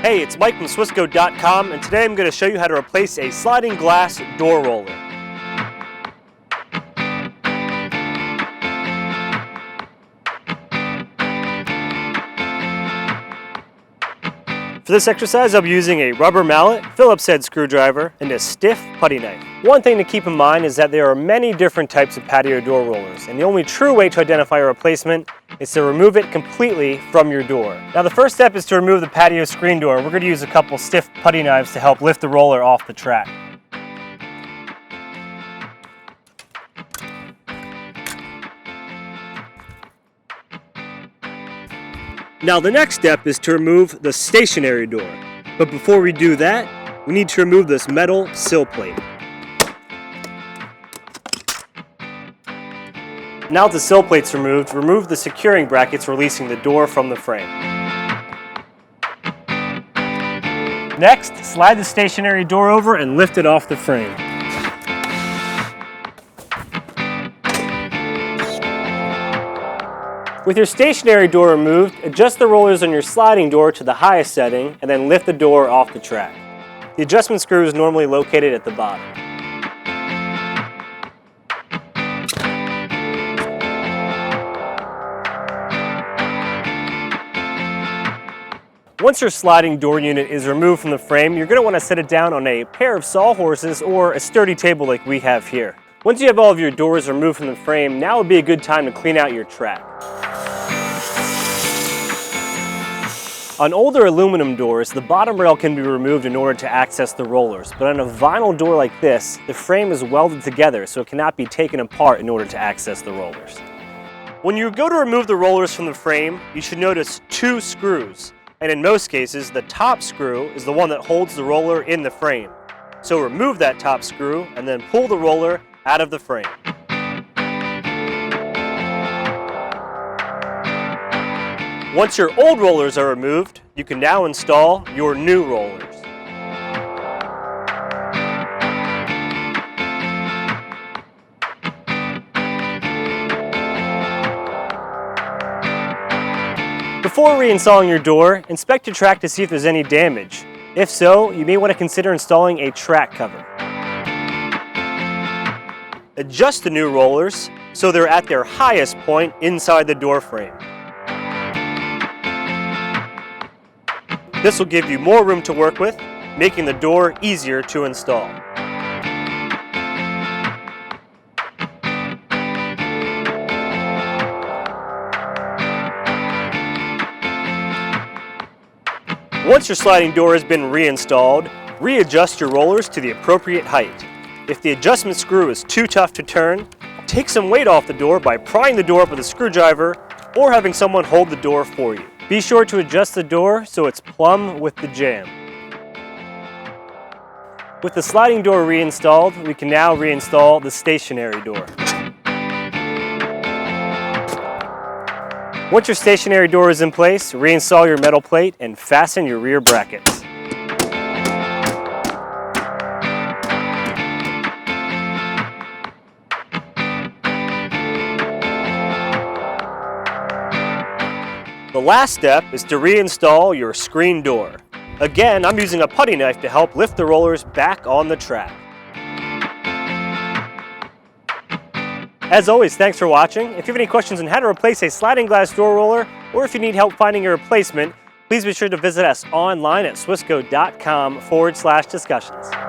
Hey, it's Mike from SWISCO.com, and today I'm going to show you how to replace a sliding glass door roller. For this exercise, I'll be using a rubber mallet, Phillips head screwdriver, and a stiff putty knife. One thing to keep in mind is that there are many different types of patio door rollers, and the only true way to identify a replacement is to remove it completely from your door. Now the first step is to remove the patio screen door. We're going to use a couple stiff putty knives to help lift the roller off the track. Now the next step is to remove the stationary door. But before we do that, we need to remove this metal sill plate. Now that the sill plate's removed, remove the securing brackets releasing the door from the frame. Next, slide the stationary door over and lift it off the frame. With your stationary door removed, adjust the rollers on your sliding door to the highest setting and then lift the door off the track. The adjustment screw is normally located at the bottom. Once your sliding door unit is removed from the frame, you're going to want to set it down on a pair of sawhorses or a sturdy table like we have here. Once you have all of your doors removed from the frame, now would be a good time to clean out your track. On older aluminum doors, the bottom rail can be removed in order to access the rollers, but on a vinyl door like this, the frame is welded together so it cannot be taken apart in order to access the rollers. When you go to remove the rollers from the frame, you should notice two screws, and in most cases, the top screw is the one that holds the roller in the frame. So remove that top screw and then pull the roller out of the frame. Once your old rollers are removed, you can now install your new rollers. Before reinstalling your door, inspect your track to see if there's any damage. If so, you may want to consider installing a track cover. Adjust the new rollers so they're at their highest point inside the door frame. This will give you more room to work with, making the door easier to install. Once your sliding door has been reinstalled, readjust your rollers to the appropriate height. If the adjustment screw is too tough to turn, take some weight off the door by prying the door up with a screwdriver or having someone hold the door for you. Be sure to adjust the door so it's plumb with the jamb. With the sliding door reinstalled, we can now reinstall the stationary door. Once your stationary door is in place, reinstall your metal plate and fasten your rear brackets. The last step is to reinstall your screen door. Again, I'm using a putty knife to help lift the rollers back on the track. As always, thanks for watching. If you have any questions on how to replace a sliding glass door roller, or if you need help finding a replacement, please be sure to visit us online at SWISCO.com/discussions.